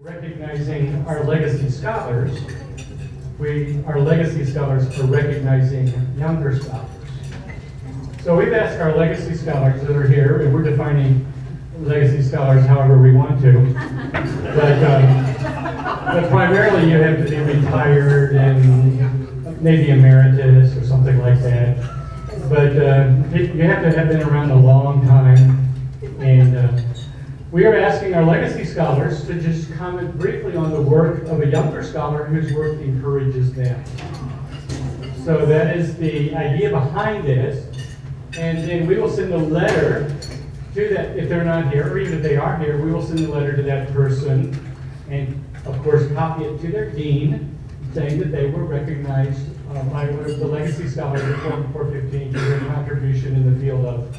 Recognizing our legacy scholars, our legacy scholars are recognizing younger scholars. So we've asked our legacy scholars that are here, and we're defining legacy scholars however we want to, but primarily you have to be retired and maybe emeritus or something like that. But you have to have been around a long time, and we are asking our legacy scholars to just comment briefly on the work of a younger scholar whose work encourages them. So that is the idea behind this. And then we will send a letter to that, if they're not here, or even if they are here, we will send a letter to that person and, of course, copy it to their dean, saying that they were recognized by one of the legacy scholars of 415 for their contribution in the field of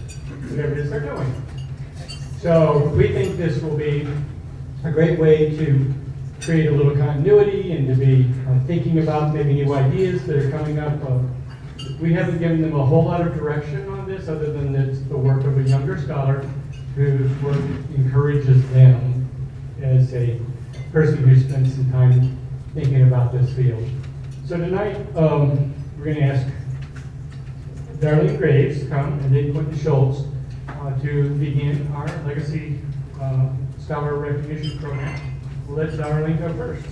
whatever it is they're doing. So we think this will be a great way to create a little continuity and to be thinking about maybe new ideas that are coming up. We haven't given them a whole lot of direction on this other than it's the work of a younger scholar whose work encourages them as a person who spends some time thinking about this field. So tonight we're going to ask Darlene Graves to come and then Quentin Schultz to begin our Legacy Scholar Recognition Program. We'll let Darlene go first.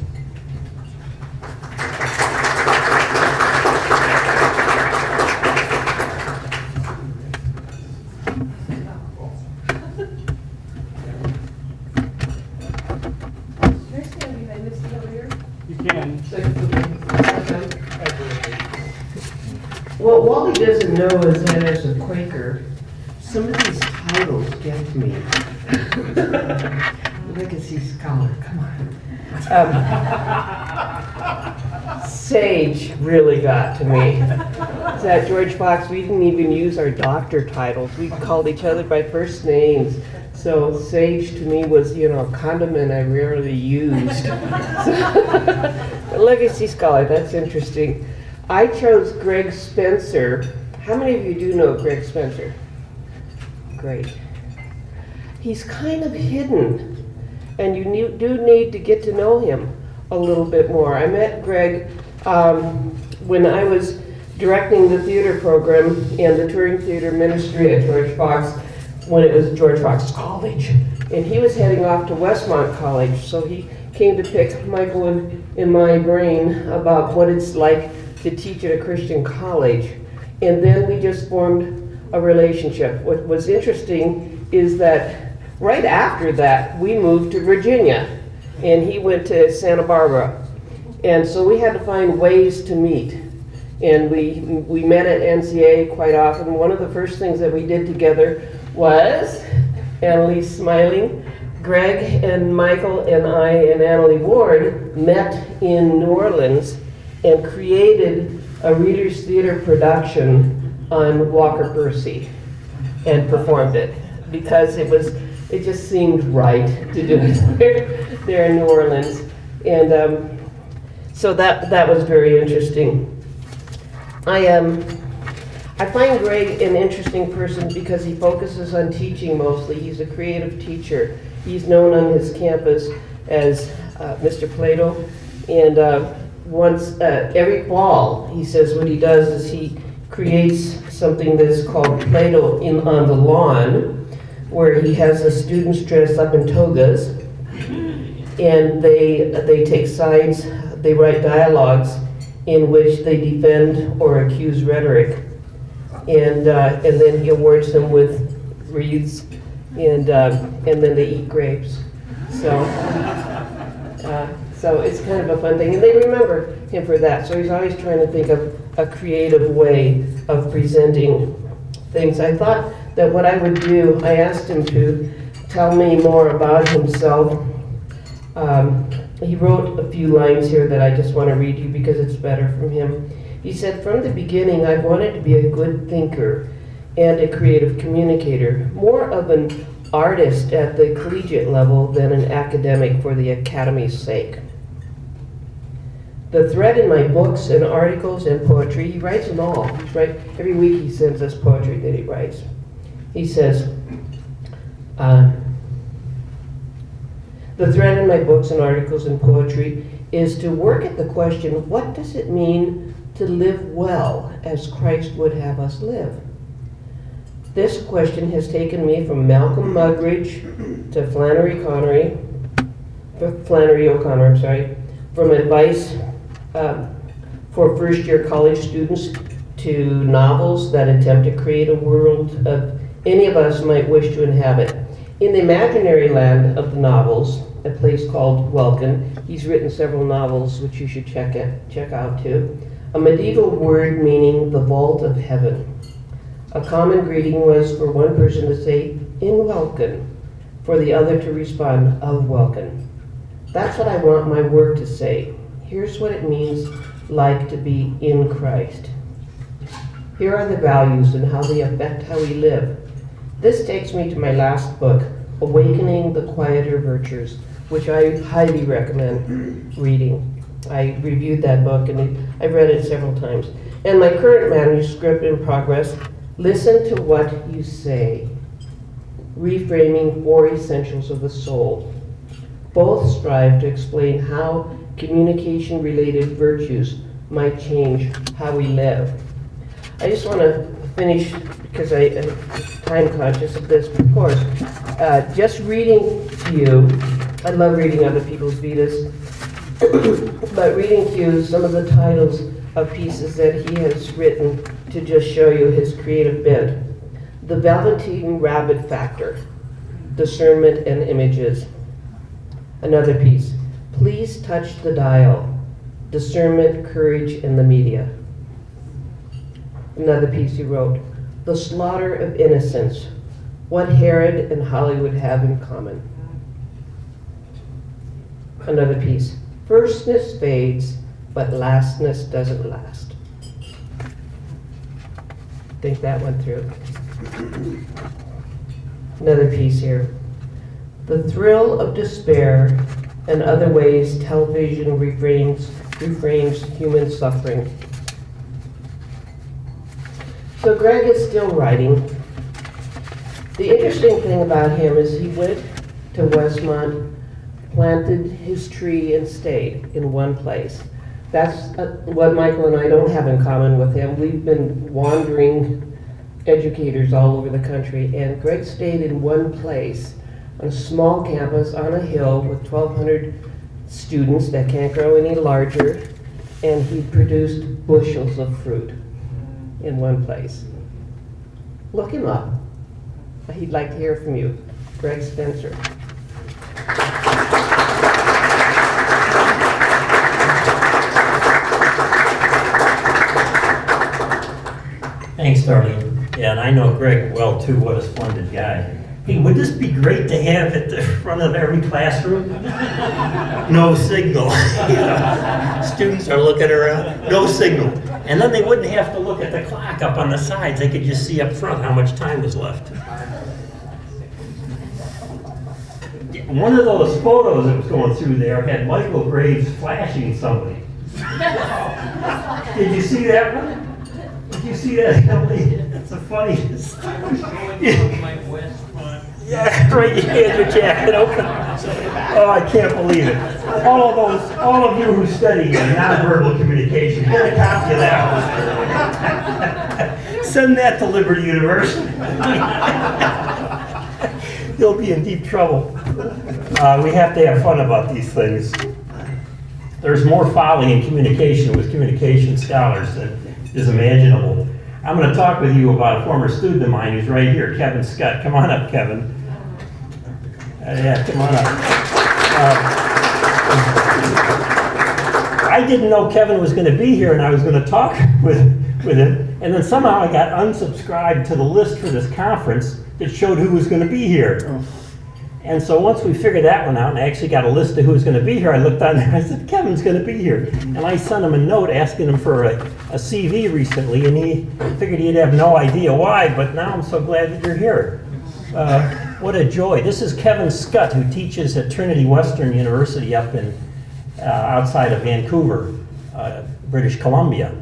You can. Well, what he doesn't know is that as a Quaker, some of these titles get to me. Legacy scholar, come on. Sage really got to me. It's at George Fox, we didn't even use our doctor titles. We called each other by first names. So sage to me was, a condiment I rarely used. Legacy scholar, that's interesting. I chose Greg Spencer. How many of you do know Greg Spencer? Great. He's kind of hidden, and you do need to get to know him a little bit more. I met Greg when I was directing the theater program and the touring theater ministry at George Fox when it was George Fox College. And he was heading off to Westmont College, so he came to pick Michael in my brain about what it's like to teach at a Christian college. And then we just formed a relationship. What was interesting is that right after that, we moved to Virginia, and he went to Santa Barbara. And so we had to find ways to meet. And we met at NCA quite often. One of the first things that we did together was, Annalise smiling, Greg and Michael and I and Annalie Ward met in New Orleans and created a Reader's Theater production on Walker Percy and performed it because it just seemed right to do it there in New Orleans. And so that was very interesting. I find Greg an interesting person because he focuses on teaching mostly. He's a creative teacher. He's known on his campus as Mr. Plato. And once every fall, he says what he does is he creates something that's called Plato on the Lawn, where he has the students dressed up in togas, and they take sides, they write dialogues in which they defend or accuse rhetoric. And then he awards them with wreaths, and then they eat grapes. So it's kind of a fun thing, and they remember him for that. So he's always trying to think of a creative way of presenting things. I thought that what I would do, I asked him to tell me more about himself. He wrote a few lines here that I just want to read you because it's better from him. He said, "From the beginning, I wanted to be a good thinker and a creative communicator, more of an artist at the collegiate level than an academic for the academy's sake. The thread in my books and articles and poetry," he writes them all. Every week he sends us poetry that he writes. He says, The thread in my books and articles and poetry is to work at the question, what does it mean to live well as Christ would have us live? This question has taken me from Malcolm Muggeridge to Flannery O'Connor, from advice for first-year college students to novels that attempt to create a world of any of us might wish to inhabit. In the imaginary land of the novels, a place called Welkin, he's written several novels which you should check out too, a medieval word meaning the vault of heaven. A common greeting was for one person to say, in Welkin, for the other to respond, of Welkin. That's what I want my work to say. Here's what it means like to be in Christ. Here are the values and how they affect how we live. This takes me to my last book, Awakening the Quieter Virtues, which I highly recommend reading. I reviewed that book and I've read it several times. And my current manuscript in progress, Listen to What You Say, Reframing 4 Essentials of the Soul. Both strive to explain how communication-related virtues might change how we live. I just want to finish, because I'm time conscious of this, of course, just reading to you. I love reading other people's Vedas, but reading to you some of the titles of pieces that he has written to just show you his creative bent. The Velveteen Rabbit Factor, Discernment and Images. Another piece, Please Touch the Dial, Discernment, Courage, and the Media. Another piece he wrote, The Slaughter of Innocence, What Herod and Hollywood Have in Common. Another piece, Firstness Fades, but lastness doesn't last. Think that one through. Another piece here, The Thrill of Despair and Other Ways Television Reframes Human Suffering. So Greg is still writing. The interesting thing about him is he went to Westmont, planted his tree, and stayed in one place. That's what Michael and I don't have in common with him. We've been wandering educators all over the country, and Greg stayed in one place on a small campus on a hill with 1,200 students that can't grow any larger, and he produced bushels of fruit in one place. Look him up. He'd like to hear from you. Greg Spencer. Thanks, Darlene. Yeah, and I know Greg well too. What a splendid guy. Hey, would this be great to have at the front of every classroom? No signal. You know, students are looking around, no signal. And then they wouldn't have to look at the clock up on the sides. They could just see up front how much time was left. One of those photos that was going through there had Michael Graves flashing somebody. Did you see that one? Did you see that, Emily? That's the funniest. Yeah, right, you had your jacket open. Oh, I can't believe it. All of you who study nonverbal communication, get a copy of that one. Send that to Liberty University. You'll be in deep trouble. We have to have fun about these things. There's more folly in communication with communication scholars than is imaginable. I'm going to talk with you about a former student of mine who's right here, Kevin Scott. Come on up, Kevin. Yeah, come on up. I didn't know Kevin was going to be here, and I was going to talk with him, and then somehow I got unsubscribed to the list for this conference that showed who was going to be here. And so once we figured that one out, and I actually got a list of who was going to be here, I looked on there, I said, Kevin's going to be here. And I sent him a note asking him for a CV recently, and he figured he'd have no idea why, but now I'm so glad that you're here. What a joy. This is Kevin Scott, who teaches at Trinity Western University up in outside of Vancouver, British Columbia.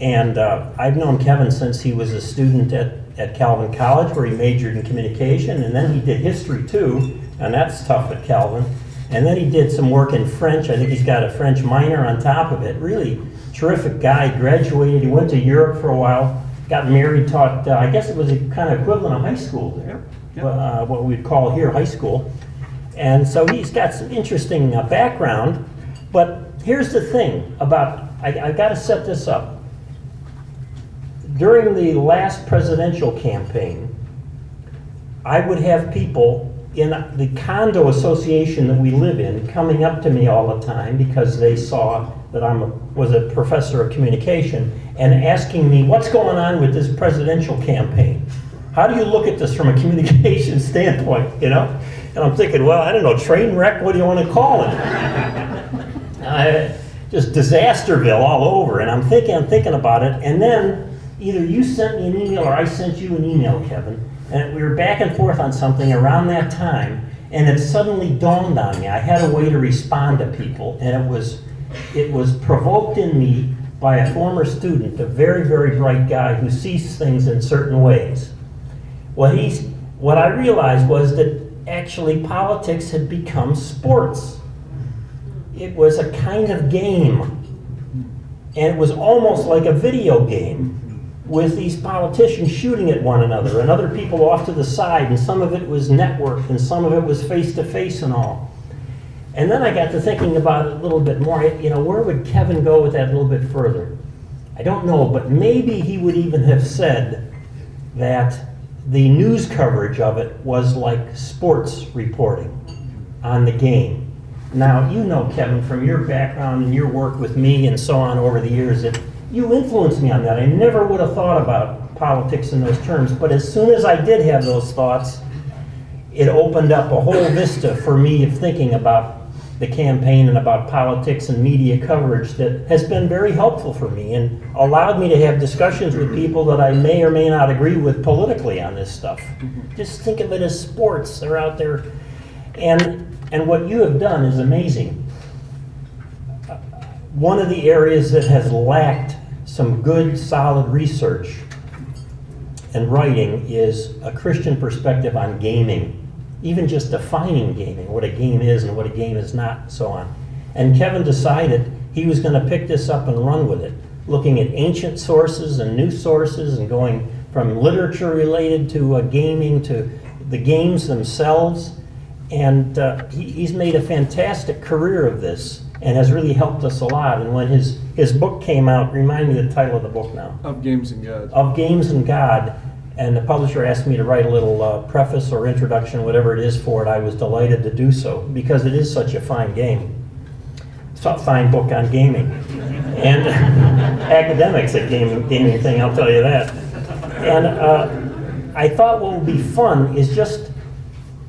And I've known Kevin since he was a student at Calvin College, where he majored in communication, and then he did history too, and that's tough at Calvin. And then he did some work in French. I think he's got a French minor on top of it. Really terrific guy. Graduated. He went to Europe for a while. Got married. Taught. I guess it was a kind of equivalent of high school there. Yep. What we'd call here high school. And so he's got some interesting background. But here's the thing about. I got to set this up. During the last presidential campaign, I would have people in the condo association that we live in coming up to me all the time because they saw that I was a professor of communication and asking me, what's going on with this presidential campaign? How do you look at this from a communication standpoint, you know? And I'm thinking, well, I don't know, train wreck, what do you want to call it? Just disasterville all over. And I'm thinking about it, and then either you sent me an email or I sent you an email, Kevin, and we were back and forth on something around that time, and it suddenly dawned on me. I had a way to respond to people, and it was provoked in me by a former student, a very, very bright guy who sees things in certain ways. What I realized was that actually politics had become sports. It was a kind of game, and it was almost like a video game, with these politicians shooting at one another and other people off to the side, and some of it was networked and some of it was face-to-face and all. And then I got to thinking about it a little bit more. You know, where would Kevin go with that a little bit further? I don't know, but maybe he would even have said that the news coverage of it was like sports reporting on the game. Now, you know, Kevin, from your background and your work with me and so on over the years, that you influenced me on that. I never would have thought about politics in those terms, but as soon as I did have those thoughts, it opened up a whole vista for me of thinking about the campaign and about politics and media coverage that has been very helpful for me and allowed me to have discussions with people that I may or may not agree with politically on this stuff. Just think of it as sports. They're out there. And what you have done is amazing. One of the areas that has lacked some good, solid research and writing is a Christian perspective on gaming, even just defining gaming, what a game is and what a game is not, so on. And Kevin decided he was going to pick this up and run with it, looking at ancient sources and new sources and going from literature related to gaming to the games themselves. And he's made a fantastic career of this and has really helped us a lot. And when his book came out, remind me the title of the book now. Of Games and God. Of Games and God. And the publisher asked me to write a little preface or introduction, whatever it is for it. I was delighted to do so because it is such a fine game. It's a fine book on gaming. And academics at gaming thing, I'll tell you that. And I thought what would be fun is just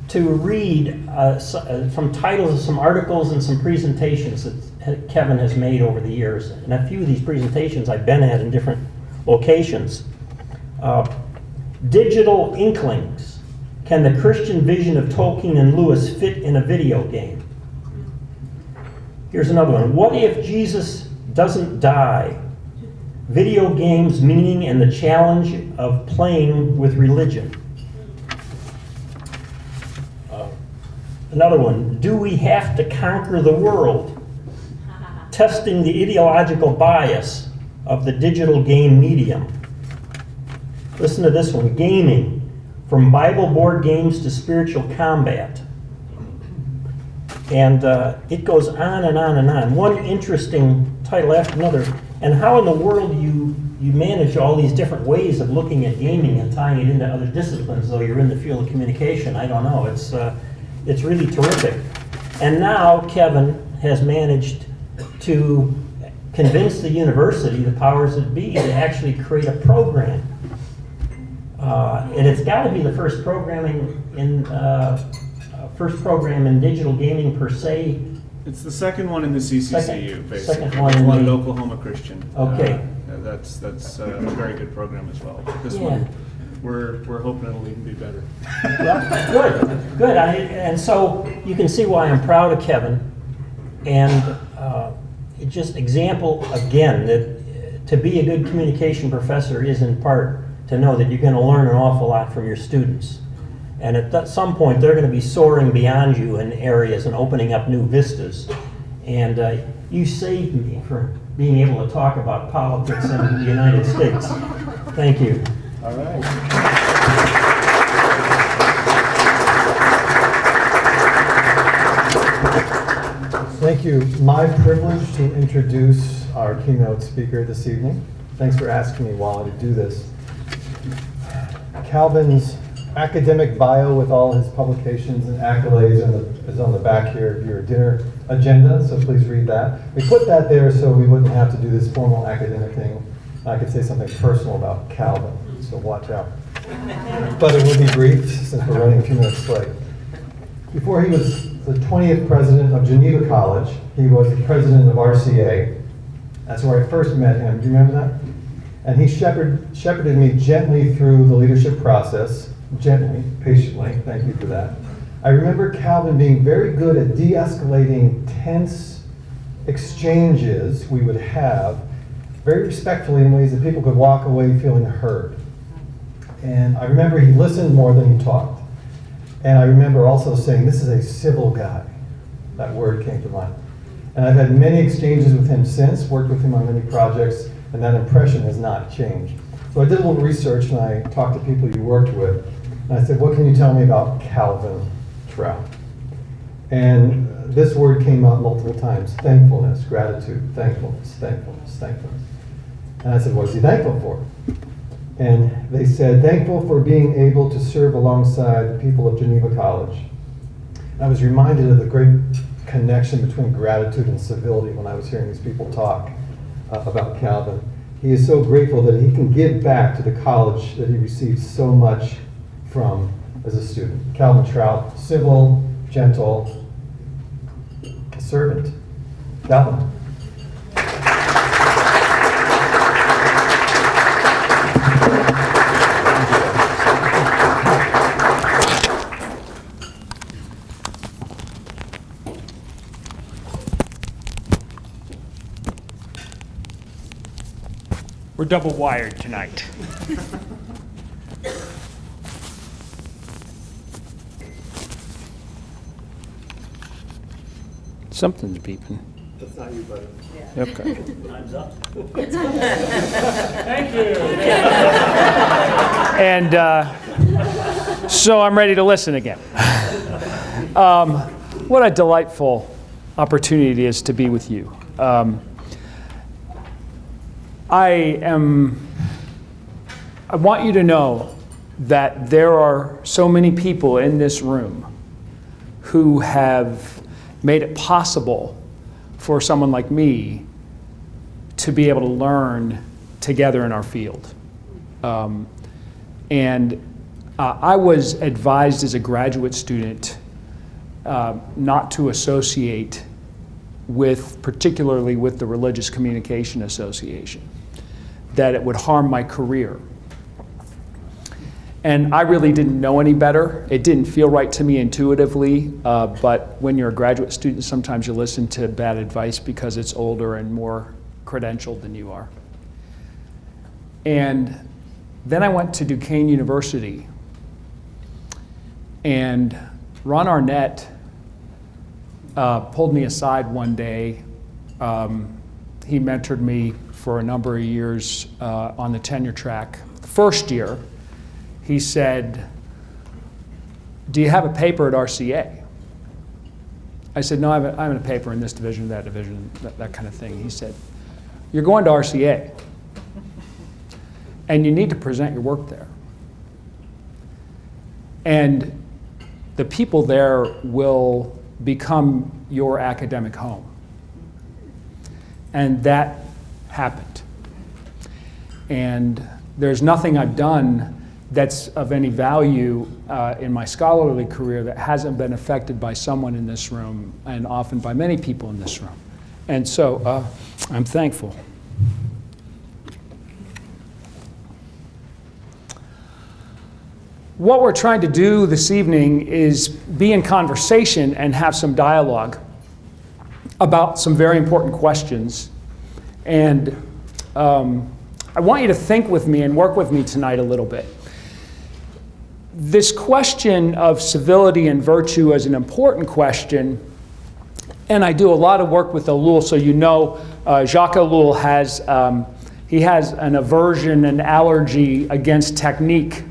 to read some titles of some articles and some presentations that Kevin has made over the years. And a few of these presentations I've been at in different locations. Digital Inklings. Can the Christian vision of Tolkien and Lewis fit in a video game? Here's another one. What if Jesus doesn't die? Video games, meaning and the challenge of playing with religion. Another one, do we have to conquer the world? Testing the ideological bias of the digital game medium. Listen to this one, gaming, from Bible board games to spiritual combat. And it goes on and on and on. One interesting title after another. And how in the world you manage all these different ways of looking at gaming and tying it into other disciplines, though you're in the field of communication, I don't know. It's really terrific. And now Kevin has managed to convince the university, the powers that be, to actually create a program. And it's got to be the first program in digital gaming per se. It's the second one in the CCCU, basically. Second one in One the- Oklahoma Christian. Okay. That's a very good program as well. This Yeah. one, we're hoping it'll even be better. Well, good. And so you can see why I'm proud of Kevin. And it's just example again that to be a good communication professor is in part to know that you're going to learn an awful lot from your students. And at some point, they're going to be soaring beyond you in areas and opening up new vistas. And you saved me for being able to talk about politics in the United States. Thank you. All right. Thank you. My privilege to introduce our keynote speaker this evening. Thanks for asking me, Wally, to do this. Calvin's academic bio with all his publications and accolades is on the back here of your dinner agenda, so please read that. We put that there so we wouldn't have to do this formal academic thing. I could say something personal about Calvin, so watch out. But it will be brief since we're running a few minutes late. Before he was the 20th president of Geneva College, he was the president of RCA. That's where I first met him. Do you remember that? And he shepherded me gently through the leadership process, gently, patiently. Thank you for that. I remember Calvin being very good at de-escalating tense exchanges we would have, very respectfully in ways that people could walk away feeling heard. And I remember he listened more than he talked. And I remember also saying, this is a civil guy. That word came to mind. And I've had many exchanges with him since, worked with him on many projects, and that impression has not changed. So I did a little research and I talked to people you worked with. And I said, what can you tell me about Calvin Trout? And this word came out multiple times: thankfulness, gratitude, thankfulness, thankfulness, thankfulness. And I said, what is he thankful for? And they said, thankful for being able to serve alongside the people of Geneva College. I was reminded of the great connection between gratitude and civility when I was hearing these people talk about Calvin. He is so grateful that he can give back to the college that he received so much from as a student. Calvin Trout, civil, gentle, servant. Calvin. We're double wired tonight. Something's beeping. That's not you, buddy. Okay. Time's up. Thank you. And so I'm ready to listen again. What a delightful opportunity it is to be with you. I want you to know that there are so many people in this room who have made it possible for someone like me to be able to learn together in our field. I was advised as a graduate student not to associate particularly with the Religious Communication Association, that it would harm my career. And I really didn't know any better. It didn't feel right to me intuitively, but when you're a graduate student, sometimes you listen to bad advice because it's older and more credentialed than you are. And then I went to Duquesne University, and Ron Arnett pulled me aside one day. He mentored me for a number of years on the tenure track. The first year, he said, do you have a paper at RCA? I said, no, I have a paper in this division, that division, that kind of thing. He said, you're going to RCA, and you need to present your work there. And the people there will become your academic home. And that happened. And there's nothing I've done that's of any value in my scholarly career that hasn't been affected by someone in this room, and often by many people in this room. And so I'm thankful. What we're trying to do this evening is be in conversation and have some dialogue about some very important questions. And I want you to think with me and work with me tonight a little bit. this question of civility and virtue is an important question, and I do a lot of work with Ellul, so you know Jacques Ellul has an aversion, an allergy against technique.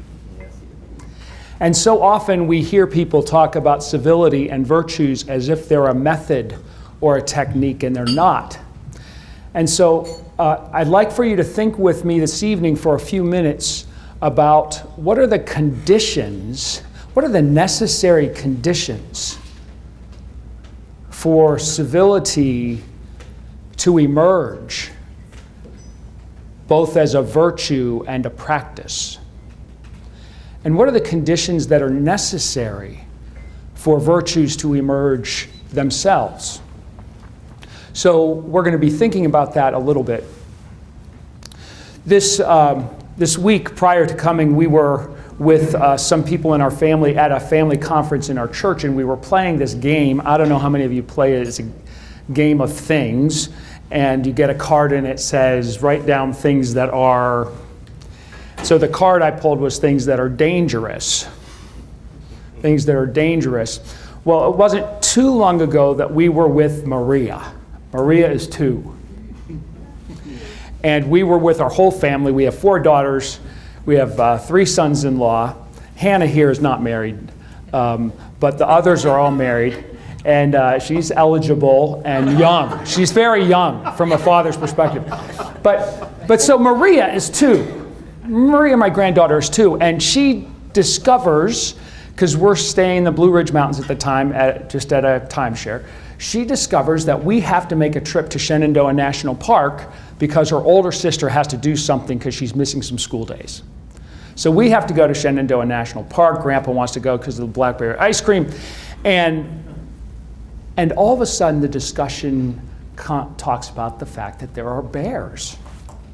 And so often we hear people talk about civility and virtues as if they're a method or a technique, and they're not. And so I'd like for you to think with me this evening for a few minutes about what are the conditions, what are the necessary conditions for civility to emerge, both as a virtue and a practice. And what are the conditions that are necessary for virtues to emerge themselves? So we're going to be thinking about that a little bit. This week prior to coming, we were with some people in our family at a family conference in our church, and we were playing this game. I don't know how many of you play it. It's a game of things, and you get a card and it says, write down things that are... So the card I pulled was things that are dangerous. Things that are dangerous. Well, it wasn't too long ago that we were with Maria. Maria is 2. And we were with our whole family. We have 4 daughters. We have 3 sons-in-law. Hannah here is not married, but the others are all married. And she's eligible and young. She's very young from a father's perspective. But so Maria is 2. Maria, my granddaughter, is 2, and she discovers, because we're staying in the Blue Ridge Mountains at the time, just at a timeshare, she discovers that we have to make a trip to Shenandoah National Park because her older sister has to do something because she's missing some school days. So we have to go to Shenandoah National Park. Grandpa wants to go because of the blackberry ice cream. And all of a sudden, the discussion talks about the fact that there are bears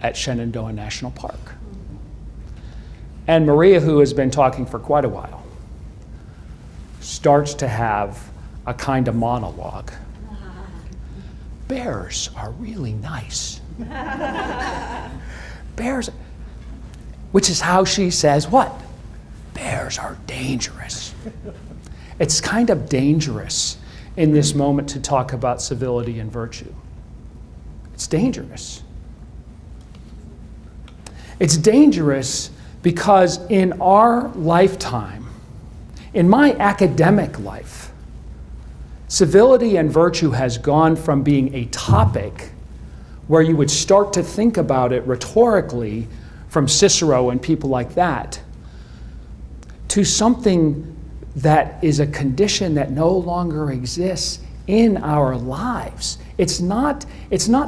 at Shenandoah National Park. And Maria, who has been talking for quite a while, starts to have a kind of monologue. Bears are really nice. Bears, which is how she says what? Bears are dangerous. It's kind of dangerous in this moment to talk about civility and virtue. It's dangerous. It's dangerous because in our lifetime, in my academic life, civility and virtue has gone from being a topic where you would start to think about it rhetorically from Cicero and people like that, to something that is a condition that no longer exists in our lives. It's not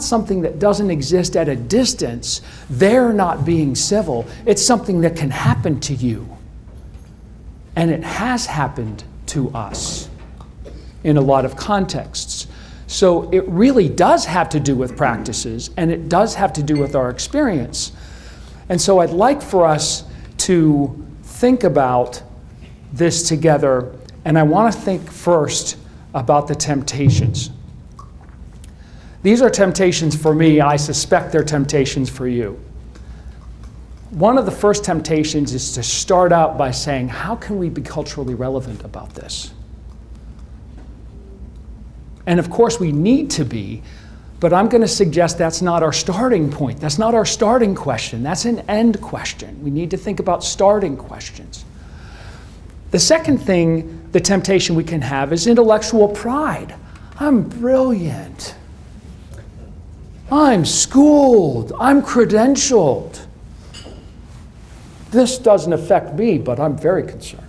something that doesn't exist at a distance. They're not being civil. It's something that can happen to you. And it has happened to us in a lot of contexts. So it really does have to do with practices, and it does have to do with our experience. And so I'd like for us to think about this together, and I want to think first about the temptations. These are temptations for me. I suspect they're temptations for you. One of the first temptations is to start out by saying, how can we be culturally relevant about this? And of course we need to be, but I'm going to suggest that's not our starting point. That's not our starting question. That's an end question. We need to think about starting questions. The second thing, the temptation we can have, is intellectual pride. I'm brilliant. I'm schooled. I'm credentialed. This doesn't affect me, but I'm very concerned.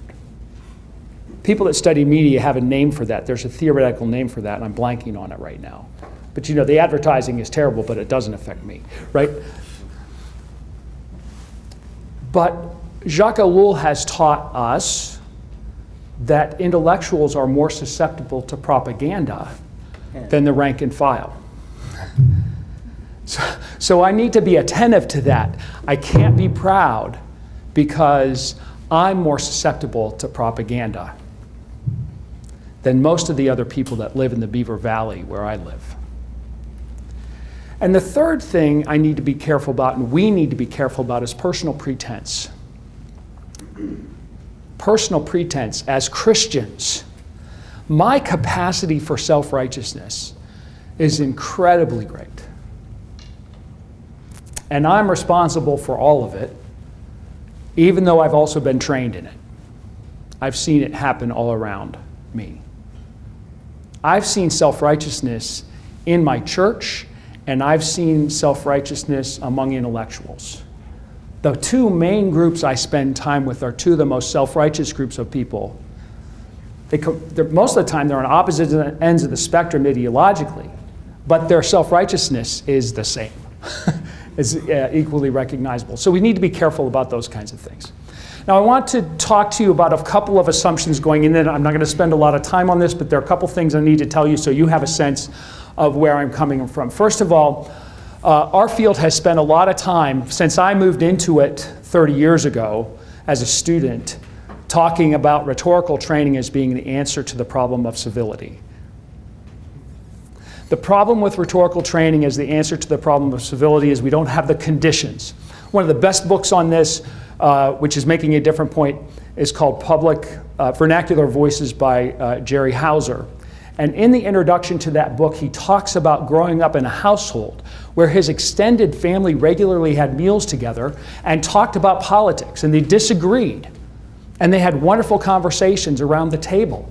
People that study media have a name for that. There's a theoretical name for that, and I'm blanking on it right now. But you know, the advertising is terrible, but it doesn't affect me, right? But Jacques Ellul has taught us that intellectuals are more susceptible to propaganda than the rank and file. So I need to be attentive to that. I can't be proud because I'm more susceptible to propaganda than most of the other people that live in the Beaver Valley where I live. And the third thing I need to be careful about, and we need to be careful about, is personal pretense. personal pretense as Christians, my capacity for self-righteousness is incredibly great. And I'm responsible for all of it, even though I've also been trained in it. I've seen it happen all around me. I've seen self-righteousness in my church, and I've seen self-righteousness among intellectuals. The two main groups I spend time with are two of the most self-righteous groups of people. Most of the time, they're on opposite ends of the spectrum ideologically, but their self-righteousness is the same. It's equally recognizable. So we need to be careful about those kinds of things. Now, I want to talk to you about a couple of assumptions going in, and I'm not going to spend a lot of time on this, but there are a couple things I need to tell you so you have a sense of where I'm coming from. First of all, our field has spent a lot of time, since I moved into it 30 years ago as a student, talking about rhetorical training as being the answer to the problem of civility. The problem with rhetorical training as the answer to the problem of civility is we don't have the conditions. One of the best books on this, which is making a different point, is called Public Vernacular Voices by Gerry Hauser. And in the introduction to that book, he talks about growing up in a household where his extended family regularly had meals together and talked about politics, and they disagreed. And they had wonderful conversations around the table.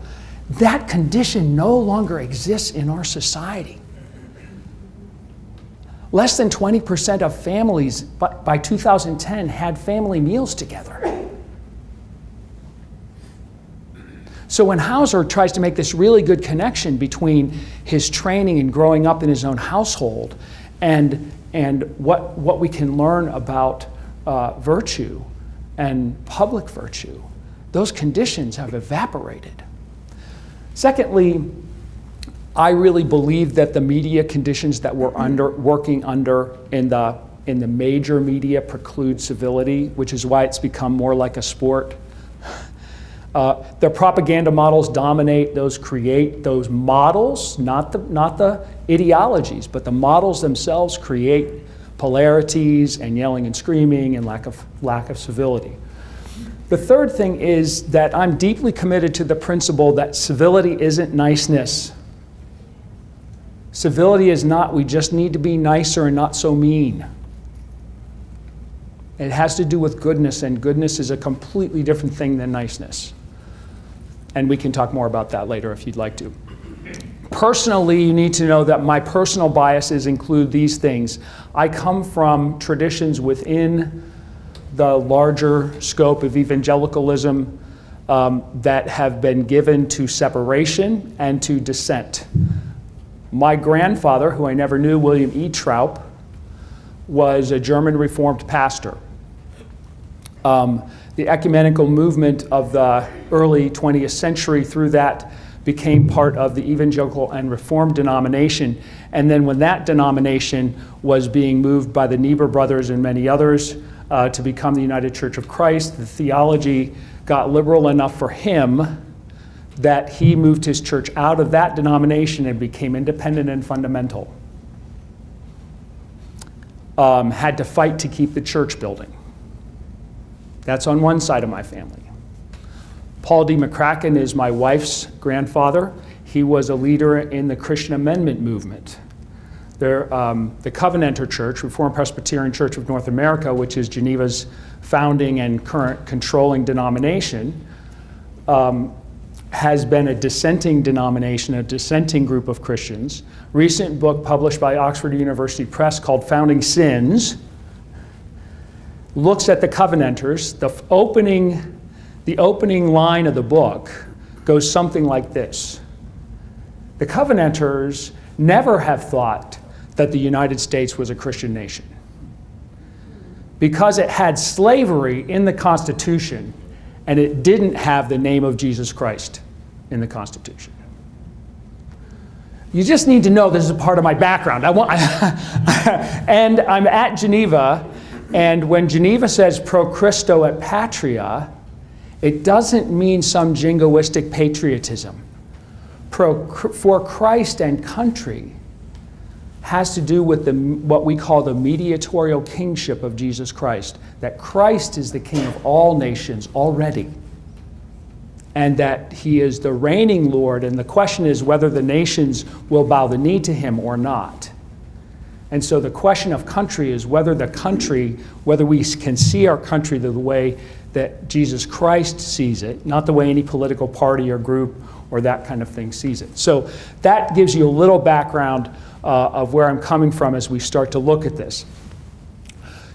That condition no longer exists in our society. Less than 20% of families by 2010 had family meals together. So when Hauser tries to make this really good connection between his training and growing up in his own household and what we can learn about virtue and public virtue, those conditions have evaporated. Secondly, I really believe that the media conditions that we're working under in the major media preclude civility, which is why it's become more like a sport. The propaganda models dominate, those create those models, not the ideologies, but the models themselves create polarities and yelling and screaming and lack of civility. The third thing is that I'm deeply committed to the principle that civility isn't niceness. Civility is not, we just need to be nicer and not so mean. It has to do with goodness, and goodness is a completely different thing than niceness. And we can talk more about that later if you'd like to. Personally, you need to know that my personal biases include these things. I come from traditions within the larger scope of evangelicalism that have been given to separation and to dissent. My grandfather, who I never knew, William E. Traub, was a German Reformed pastor. The ecumenical movement of the early 20th century through that became part of the evangelical and Reformed denomination. And then when that denomination was being moved by the Niebuhr brothers and many others to become the United Church of Christ, the theology got liberal enough for him that he moved his church out of that denomination and became independent and fundamental. Had to fight to keep the church building. That's on one side of my family. Paul D. McCracken is my wife's grandfather. He was a leader in the Christian Amendment movement. The Covenanter Church, Reformed Presbyterian Church of North America, which is Geneva's founding and current controlling denomination, has been a dissenting denomination, a dissenting group of Christians. Recent book published by Oxford University Press called Founding Sins looks at the Covenanters. The opening line of the book goes something like this. The Covenanters never have thought that the United States was a Christian nation. Because it had slavery in the Constitution, and it didn't have the name of Jesus Christ in the Constitution. You just need to know this is a part of my background. And I'm at Geneva, and when Geneva says pro Christo et patria, it doesn't mean some jingoistic patriotism. For Christ and country has to do with what we call the mediatorial kingship of Jesus Christ, that Christ is the King of all nations already. and that he is the reigning Lord, and the question is whether the nations will bow the knee to him or not. And so the question of country is whether we can see our country the way that Jesus Christ sees it, not the way any political party or group or that kind of thing sees it. So that gives you a little background of where I'm coming from as we start to look at this.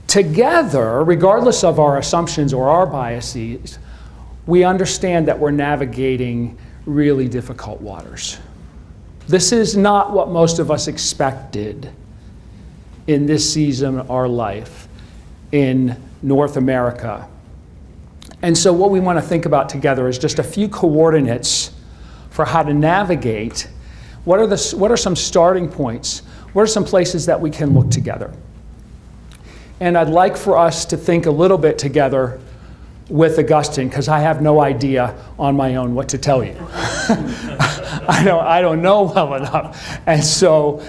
Together, regardless of our assumptions or our biases, we understand that we're navigating really difficult waters. This is not what most of us expected in this season of our life in North America. And so what we want to think about together is just a few coordinates for how to navigate. What are some starting points? What are some places that we can look together? And I'd like for us to think a little bit together with Augustine, because I have no idea on my own what to tell you. I don't know well enough. And so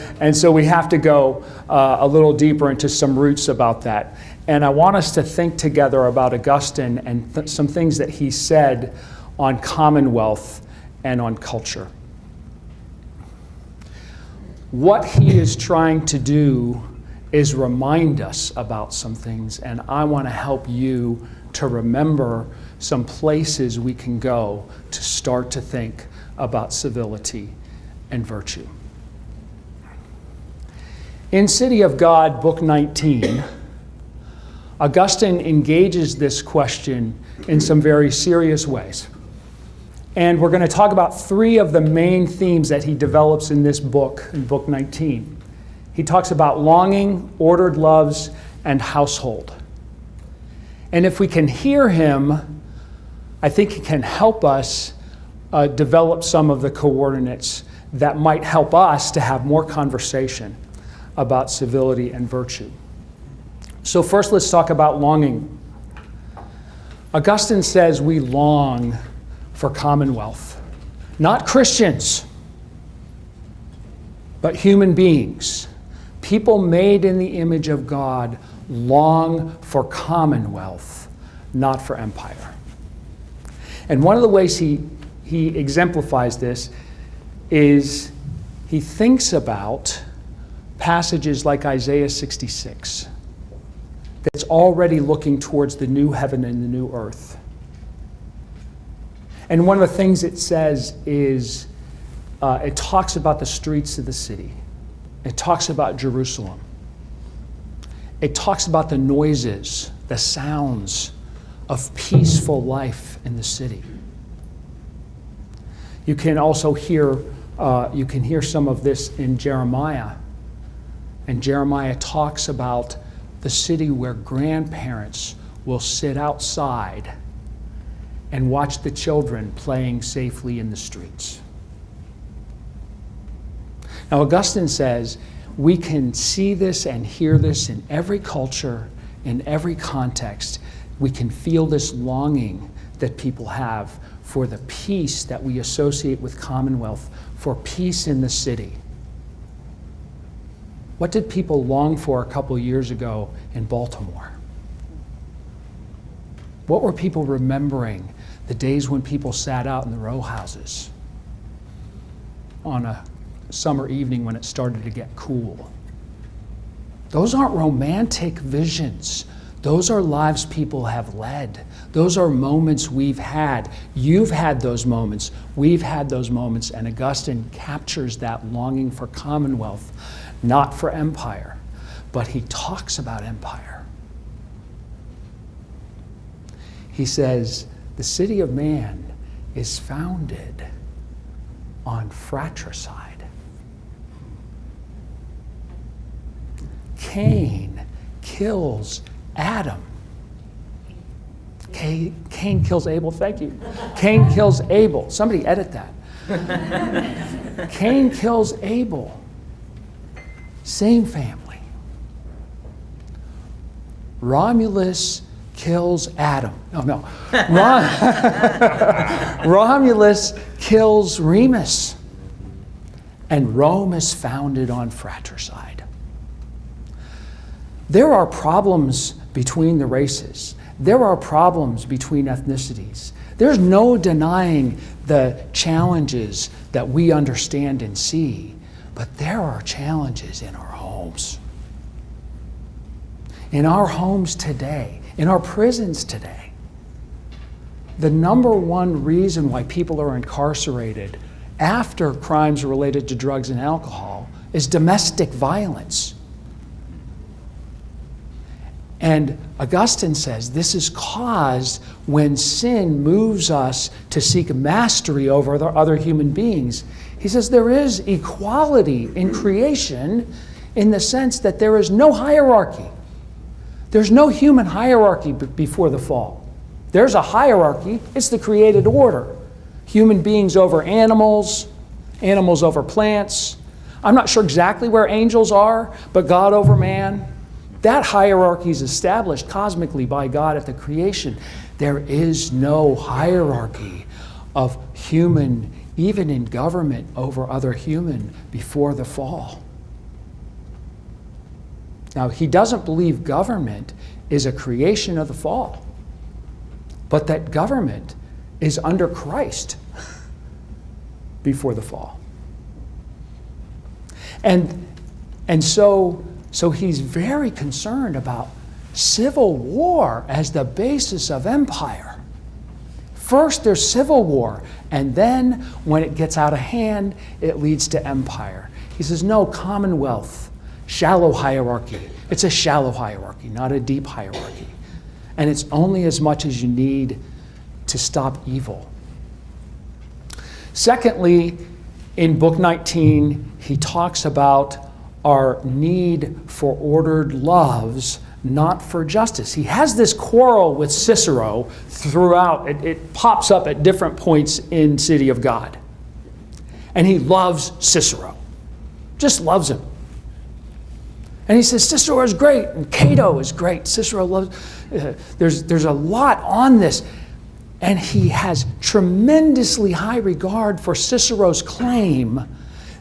we have to go a little deeper into some roots about that. And I want us to think together about Augustine and some things that he said on Commonwealth and on culture. What he is trying to do is remind us about some things, and I want to help you to remember some places we can go to start to think about civility and virtue. In City of God, Book 19, Augustine engages this question in some very serious ways. And we're going to talk about three of the main themes that he develops in this book, in Book 19. He talks about longing, ordered loves, and household. And if we can hear him, I think he can help us develop some of the coordinates that might help us to have more conversation about civility and virtue. So first, let's talk about longing. Augustine says we long for Commonwealth. Not Christians, but human beings. People made in the image of God long for Commonwealth, not for empire. And one of the ways he exemplifies this is he thinks about passages like Isaiah 66 that's already looking towards the new heaven and the new earth. And one of the things it says is it talks about the streets of the city. It talks about Jerusalem. It talks about the noises, the sounds of peaceful life in the city. You can also hear some of this in Jeremiah. And Jeremiah talks about the city where grandparents will sit outside and watch the children playing safely in the streets. Now, Augustine says we can see this and hear this in every culture, in every context. We can feel this longing that people have for the peace that we associate with Commonwealth, for peace in the city. What did people long for a couple years ago in Baltimore? What were people remembering? The days when people sat out in the row houses on a summer evening when it started to get cool. Those aren't romantic visions. Those are lives people have led. Those are moments we've had. You've had those moments. We've had those moments. And Augustine captures that longing for Commonwealth, not for empire. But he talks about empire. He says, the city of man is founded on fratricide. Cain kills Adam. Cain kills Abel. Thank you. Cain kills Abel. Somebody edit that. Cain kills Abel. Same family. Romulus kills Adam. No. Romulus kills Remus. And Rome is founded on fratricide. There are problems between the races. There are problems between ethnicities. There's no denying the challenges that we understand and see, but there are challenges in our homes. In our homes today, in our prisons today. The number one reason why people are incarcerated after crimes related to drugs and alcohol is domestic violence. And Augustine says this is caused when sin moves us to seek mastery over other human beings. He says there is equality in creation in the sense that there is no hierarchy. There's no human hierarchy before the fall. There's a hierarchy. It's the created order. Human beings over animals, animals over plants. I'm not sure exactly where angels are, but God over man. That hierarchy is established cosmically by God at the creation. There is no hierarchy of human, even in government, over other human before the fall. Now, he doesn't believe government is a creation of the fall, but that government is under Christ before the fall. And so he's very concerned about civil war as the basis of empire. First, there's civil war, and then when it gets out of hand, it leads to empire. He says, no, Commonwealth, shallow hierarchy. It's a shallow hierarchy, not a deep hierarchy. And it's only as much as you need to stop evil. Secondly, in Book 19, he talks about our need for ordered loves, not for justice. He has this quarrel with Cicero throughout. It pops up at different points in City of God. And he loves Cicero, just loves him. And he says, Cicero is great, and Cato is great. Cicero loves, there's a lot on this. And he has tremendously high regard for Cicero's claim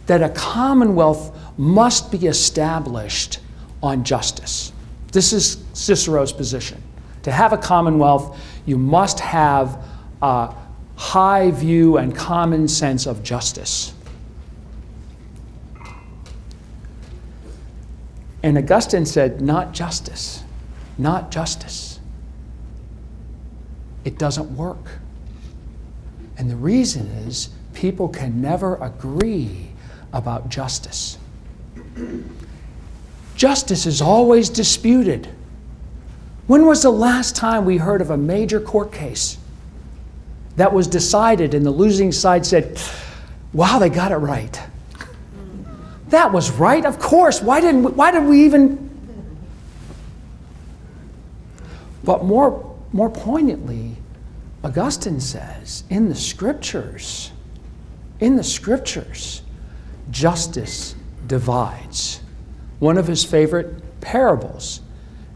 that a commonwealth must be established on justice. This is Cicero's position. To have a commonwealth, you must have a high view and common sense of justice. And Augustine said, not justice, not justice. It doesn't work. And the reason is people can never agree about justice. Justice is always disputed. When was the last time we heard of a major court case that was decided and the losing side said, wow, they got it right? That was right, of course. Why did we even? But more poignantly, Augustine says, in the scriptures, justice divides. One of his favorite parables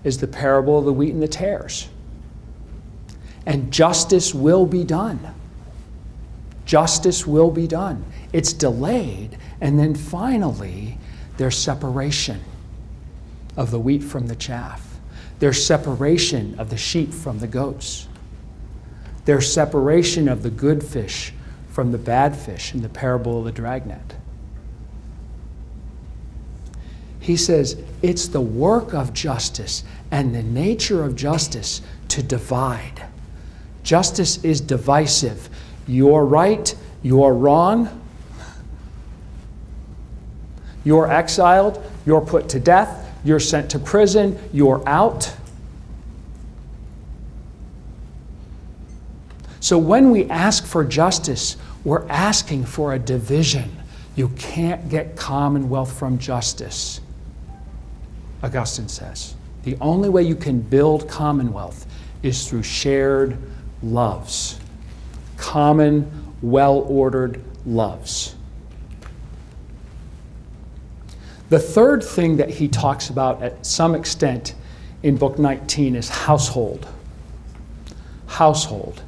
is the parable of the wheat and the tares. And justice will be done. Justice will be done. It's delayed, and then finally, there's separation of the wheat from the chaff. There's separation of the sheep from the goats. There's separation of the good fish from the bad fish in the parable of the dragnet. He says it's the work of justice and the nature of justice to divide. Justice is divisive. You're right, you're wrong. You're exiled, you're put to death, you're sent to prison, you're out. So when we ask for justice, we're asking for a division. You can't get commonwealth from justice, Augustine says. The only way you can build commonwealth is through shared loves. Common, well-ordered loves. The third thing that he talks about at some extent in Book 19 is household. Household.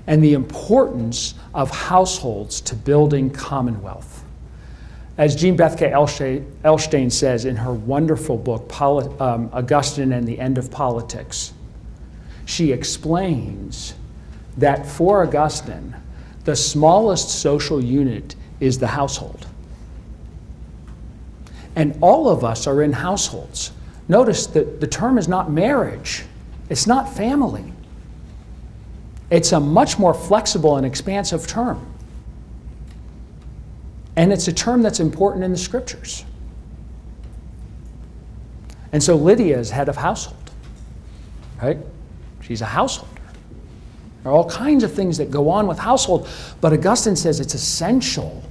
And the importance of households to building commonwealth. As Jean Bethke Elshtain says in her wonderful book, Augustine and the End of Politics, she explains that for Augustine, the smallest social unit is the household. And all of us are in households. Notice that the term is not marriage. It's not family. It's a much more flexible and expansive term. And it's a term that's important in the scriptures. And so Lydia is head of household, right? She's a householder. There are all kinds of things that go on with household, but Augustine says it's essential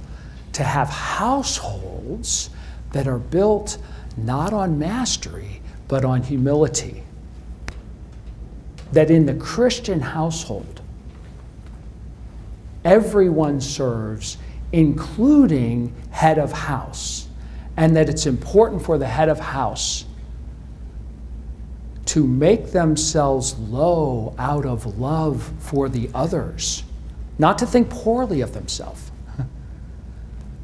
to have households that are built not on mastery, but on humility. That in the Christian household, everyone serves, including head of house, and that it's important for the head of house to make themselves low out of love for the others, not to think poorly of themselves,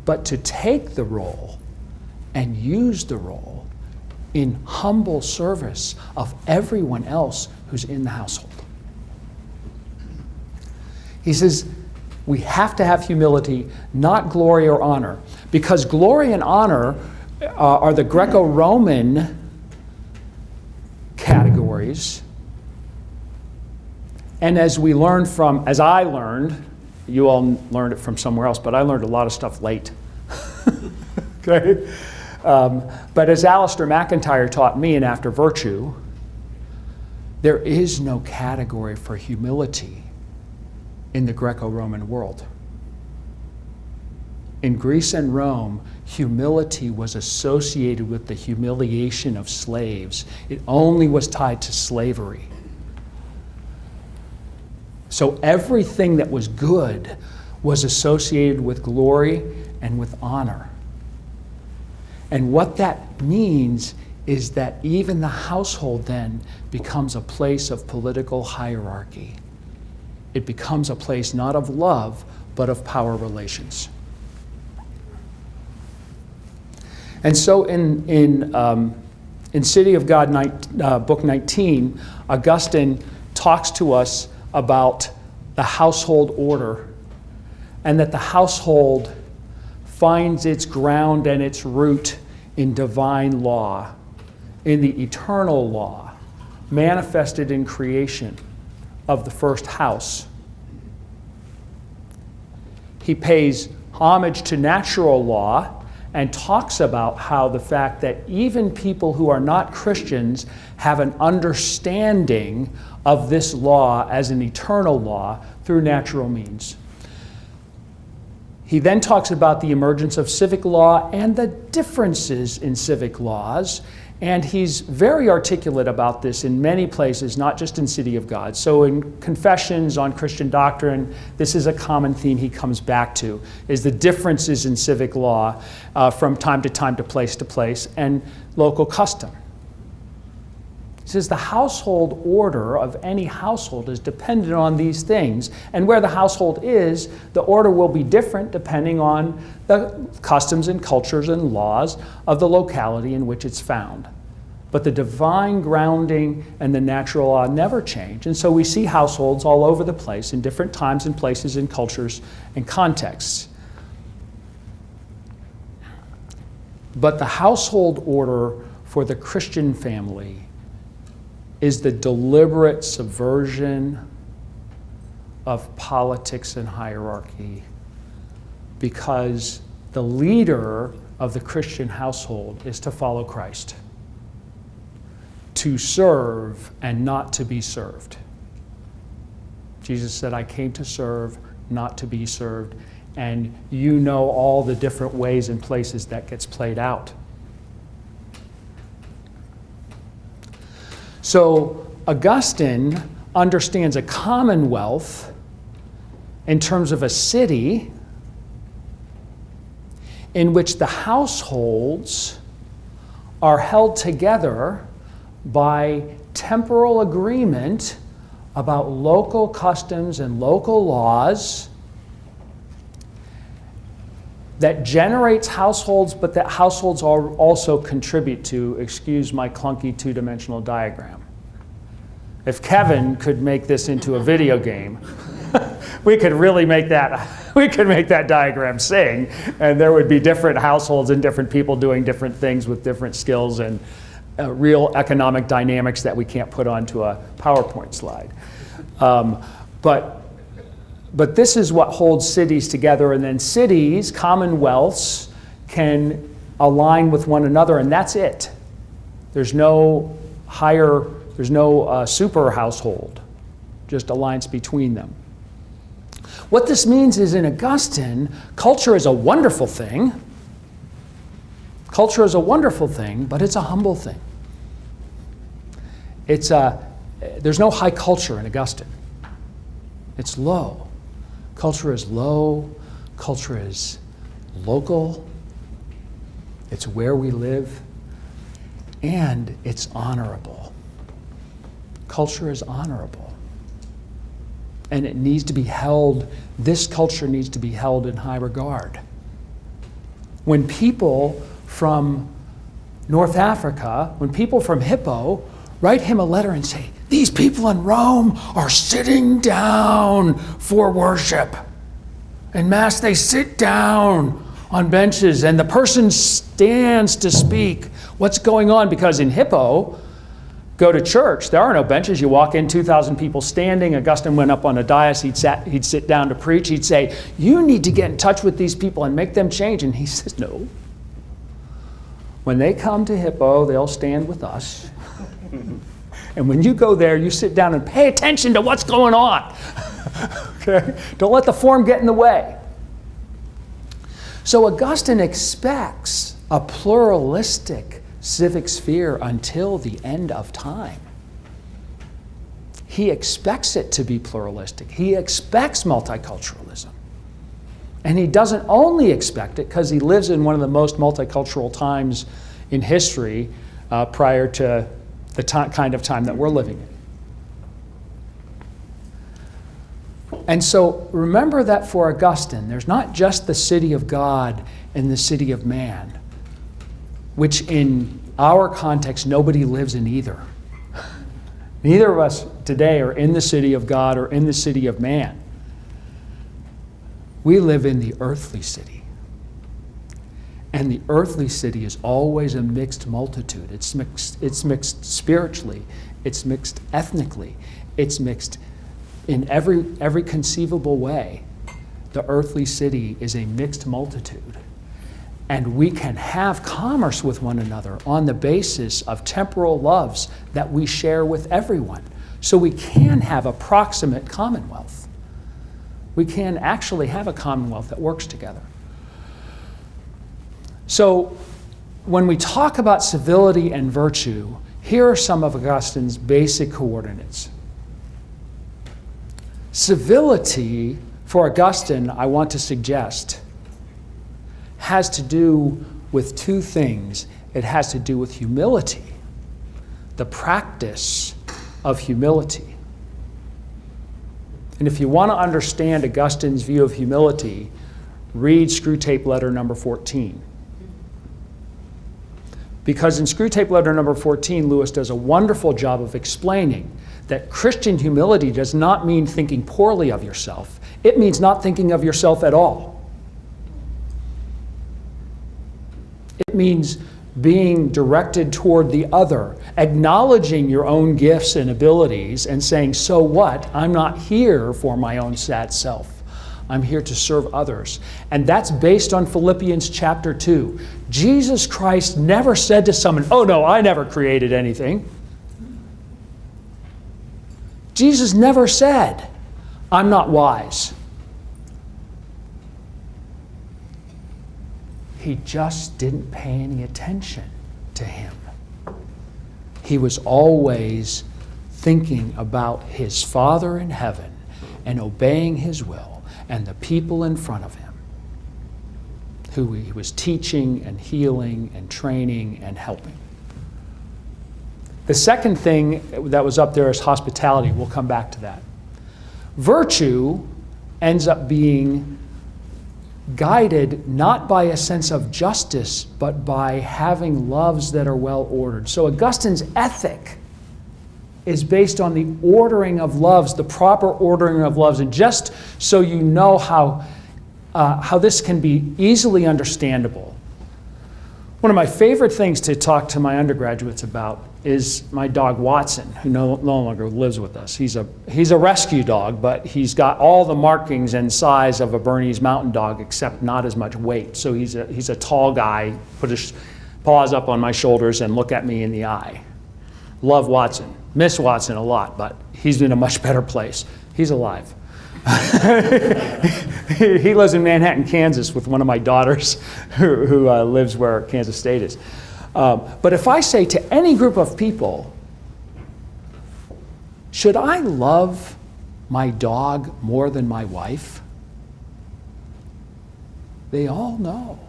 but to take the role and use the role in humble service of everyone else who's in the household. He says, we have to have humility, not glory or honor, because glory and honor are the Greco-Roman categories. And as I learned, you all learned it from somewhere else, but I learned a lot of stuff late. Okay? But as Alistair McIntyre taught me in After Virtue, there is no category for humility in the Greco-Roman world. In Greece and Rome, humility was associated with the humiliation of slaves. It only was tied to slavery. So everything that was good was associated with glory and with honor. And what that means is that even the household then becomes a place of political hierarchy. It becomes a place not of love, but of power relations. And so in City of God, Book 19, Augustine talks to us about the household order, and that the household finds its ground and its root in divine law, in the eternal law, manifested in creation of the first house. He pays homage to natural law and talks about how the fact that even people who are not Christians have an understanding of this law as an eternal law through natural means. He then talks about the emergence of civic law and the differences in civic laws, and he's very articulate about this in many places, not just in City of God. So in Confessions on Christian Doctrine, this is a common theme he comes back to, is the differences in civic law from time to time, to place, and local custom. He says the household order of any household is dependent on these things, and where the household is, the order will be different depending on the customs and cultures and laws of the locality in which it's found. But the divine grounding and the natural law never change, and so we see households all over the place in different times and places and cultures and contexts. But the household order for the Christian family is the deliberate subversion of politics and hierarchy, because the leader of the Christian household is to follow Christ, to serve and not to be served. Jesus said, I came to serve, not to be served, and you know all the different ways and places that gets played out. So Augustine understands a commonwealth in terms of a city in which the households are held together by temporal agreement about local customs and local laws that generates households, but that households also contribute to, excuse my clunky two-dimensional diagram. If Kevin could make this into a video game, we could really make that diagram sing, and there would be different households and different people doing different things with different skills and real economic dynamics that we can't put onto a PowerPoint slide. But this is what holds cities together, and then cities, commonwealths, can align with one another, and that's it. There's no super household, just alliance between them. What this means is, in Augustine, culture is a wonderful thing. Culture is a wonderful thing, but it's a humble thing. There's no high culture in Augustine. It's low. Culture is low. Culture is local. It's where we live. And it's honorable. Culture is honorable. And it needs to be held, this culture needs to be held in high regard. When people from North Africa, when people from Hippo write him a letter and say, these people in Rome are sitting down for worship. In Mass, they sit down on benches, and the person stands to speak. What's going on? Because in Hippo, go to church, there are no benches. You walk in, 2,000 people standing. Augustine went up on a dais. He'd sit down to preach. He'd say, you need to get in touch with these people and make them change. And he says, no. When they come to Hippo, they'll stand with us. And when you go there, you sit down and pay attention to what's going on. Okay? Don't let the form get in the way. So Augustine expects a pluralistic civic sphere until the end of time. He expects it to be pluralistic. He expects multiculturalism. And he doesn't only expect it because he lives in one of the most multicultural times in history prior to the kind of time that we're living in. And so remember that for Augustine, there's not just the city of God and the city of man, which in our context, nobody lives in either. Neither of us today are in the city of God or in the city of man. We live in the earthly city. And the earthly city is always a mixed multitude. It's mixed spiritually. It's mixed ethnically. It's mixed in every conceivable way. The earthly city is a mixed multitude. And we can have commerce with one another on the basis of temporal loves that we share with everyone. So we can have a proximate commonwealth. We can actually have a commonwealth that works together. So when we talk about civility and virtue, here are some of Augustine's basic coordinates. Civility, for Augustine, I want to suggest, has to do with two things. It has to do with humility, the practice of humility. And if you want to understand Augustine's view of humility, read Screwtape Letter number 14. Because in Screwtape Letter number 14, Lewis does a wonderful job of explaining that Christian humility does not mean thinking poorly of yourself. It means not thinking of yourself at all. It means being directed toward the other, acknowledging your own gifts and abilities and saying, so what? I'm not here for my own sad self. I'm here to serve others. And that's based on Philippians chapter 2. Jesus Christ never said to someone, oh no, I never created anything. Jesus never said, I'm not wise. He just didn't pay any attention to him. He was always thinking about his Father in heaven and obeying his will and the people in front of him who he was teaching and healing and training and helping. The second thing that was up there is hospitality. We'll come back to that. Virtue ends up being guided not by a sense of justice, but by having loves that are well ordered. So Augustine's ethic is based on the ordering of loves, the proper ordering of loves. And just so you know how this can be easily understandable, one of my favorite things to talk to my undergraduates about is my dog Watson, who no longer lives with us. He's a rescue dog, but he's got all the markings and size of a Bernese Mountain Dog, except not as much weight. So he's a tall guy, put his paws up on my shoulders and look at me in the eye. Love Watson. Miss Watson a lot, but he's in a much better place. He's alive. He lives in Manhattan, Kansas with one of my daughters who lives where Kansas State is. But if I say to any group of people, should I love my dog more than my wife? They all know.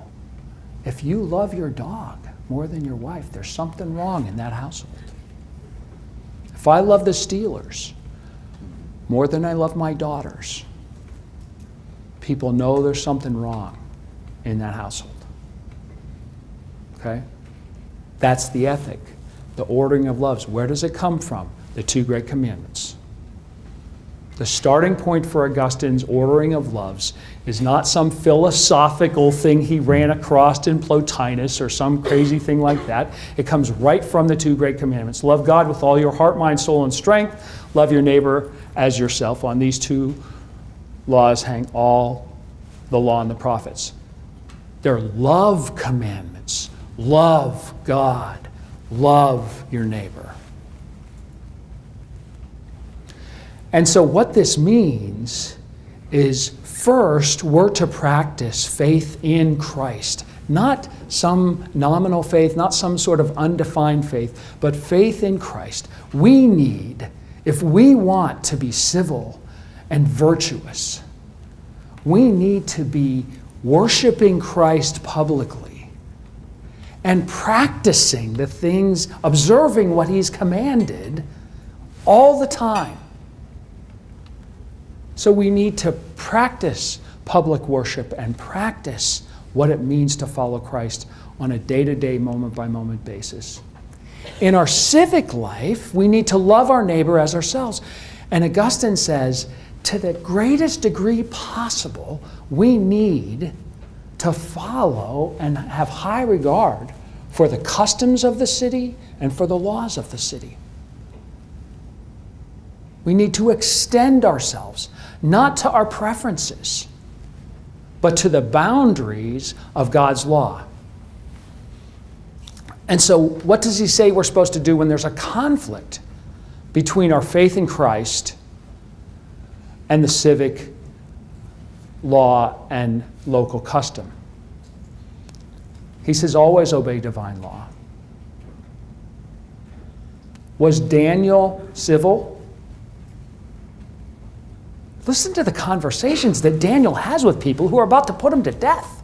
If you love your dog more than your wife, there's something wrong in that household. If I love the Steelers more than I love my daughters, people know there's something wrong in that household. Okay? That's the ethic, the ordering of loves. Where does it come from? The two great commandments. The starting point for Augustine's ordering of loves is not some philosophical thing he ran across in Plotinus or some crazy thing like that. It comes right from the two great commandments. Love God with all your heart, mind, soul, and strength. Love your neighbor as yourself. On these two laws hang all the law and the prophets. They're love commandments. Love God. Love your neighbor. And so what this means is, first, we're to practice faith in Christ. Not some nominal faith, not some sort of undefined faith, but faith in Christ. We need, if we want to be civil and virtuous, we need to be worshiping Christ publicly and practicing the things, observing what He's commanded all the time. So we need to practice public worship and practice what it means to follow Christ on a day-to-day, moment-by-moment basis. In our civic life, we need to love our neighbor as ourselves. And Augustine says, to the greatest degree possible, we need to follow and have high regard for the customs of the city and for the laws of the city. We need to extend ourselves, not to our preferences, but to the boundaries of God's law. And so what does he say we're supposed to do when there's a conflict between our faith in Christ and the civic law and local custom? He says, always obey divine law. Was Daniel civil? Listen to the conversations that Daniel has with people who are about to put him to death.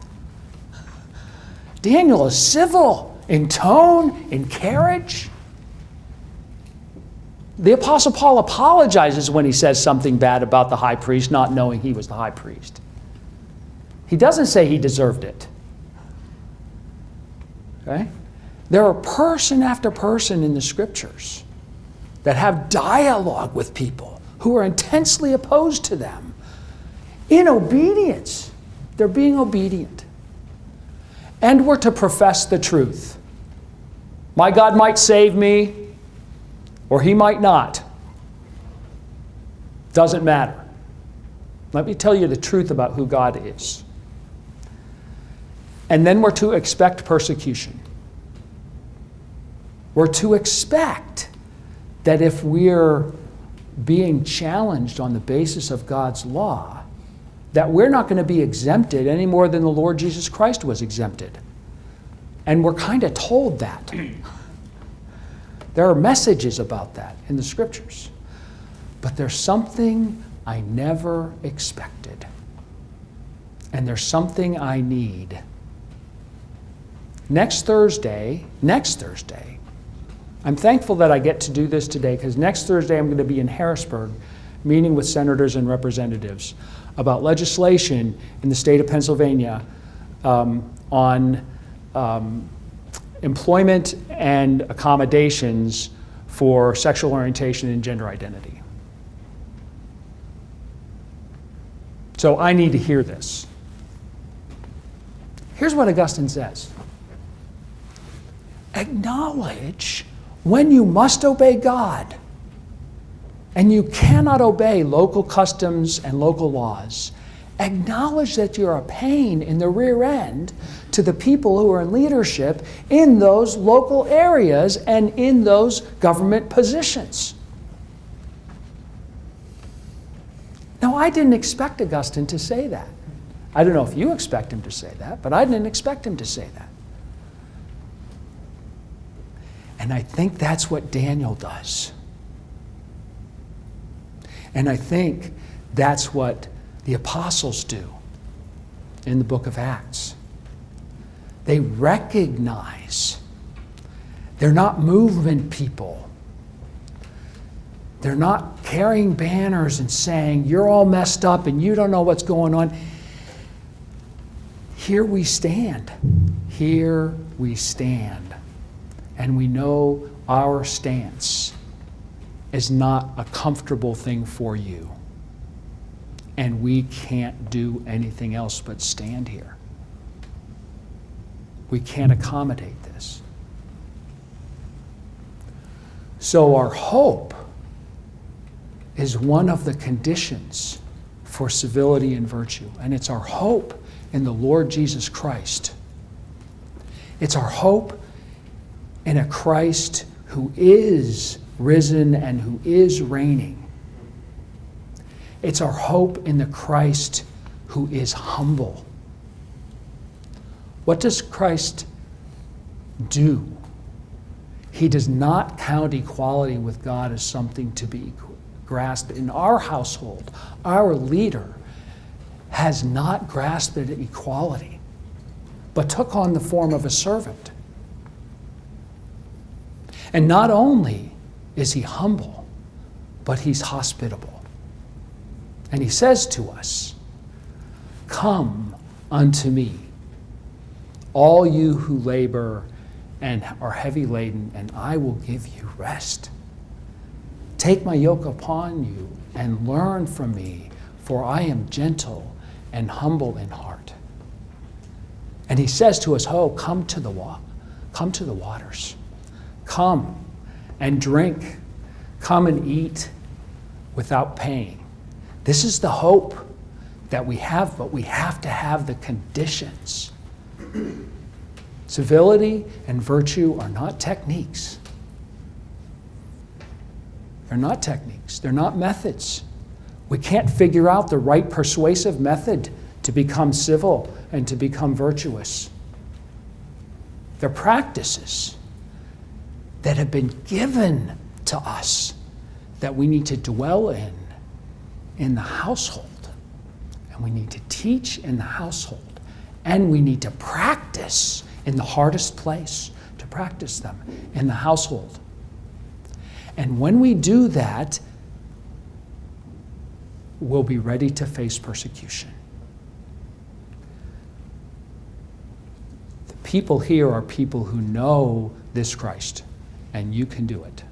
Daniel is civil in tone, in carriage. The Apostle Paul apologizes when he says something bad about the high priest, not knowing he was the high priest. He doesn't say he deserved it. Okay? There are person after person in the scriptures that have dialogue with people who are intensely opposed to them. In obedience. They're being obedient. And we're to profess the truth. My God might save me, or He might not. Doesn't matter. Let me tell you the truth about who God is. And then we're to expect persecution. We're to expect that if we're being challenged on the basis of God's law, that we're not going to be exempted any more than the Lord Jesus Christ was exempted. And we're kind of told that. There are messages about that in the scriptures. But there's something I never expected. And there's something I need. Next Thursday, I'm thankful that I get to do this today, because next Thursday I'm going to be in Harrisburg meeting with senators and representatives about legislation in the state of Pennsylvania on employment and accommodations for sexual orientation and gender identity. So I need to hear this. Here's what Augustine says. Acknowledge when you must obey God and you cannot obey local customs and local laws. Acknowledge that you're a pain in the rear end to the people who are in leadership in those local areas and in those government positions. Now, I didn't expect Augustine to say that. I don't know if you expect him to say that, but I didn't expect him to say that. And I think that's what Daniel does. And I think that's what the apostles do in the book of Acts. They recognize they're not movement people. They're not carrying banners and saying, you're all messed up and you don't know what's going on. Here we stand. Here we stand. And we know our stance is not a comfortable thing for you. And we can't do anything else but stand here. We can't accommodate this. So our hope is one of the conditions for civility and virtue. And it's our hope in the Lord Jesus Christ. It's our hope in a Christ who is risen and who is reigning. It's our hope in the Christ who is humble. What does Christ do? He does not count equality with God as something to be grasped. In our household, our leader has not grasped at equality, but took on the form of a servant. And not only is he humble, but he's hospitable. And he says to us, come unto me, all you who labor and are heavy laden, and I will give you rest. Take my yoke upon you and learn from me, for I am gentle and humble in heart. And he says to us, come to the waters. Come and drink. Come and eat without paying. This is the hope that we have, but we have to have the conditions. Civility and virtue are not techniques. They're not techniques. They're not methods. We can't figure out the right persuasive method to become civil and to become virtuous. They're practices that have been given to us that we need to dwell in the household. And we need to teach in the household. And we need to practice in the hardest place, to practice them in the household. And when we do that, we'll be ready to face persecution. The people here are people who know this Christ, and you can do it.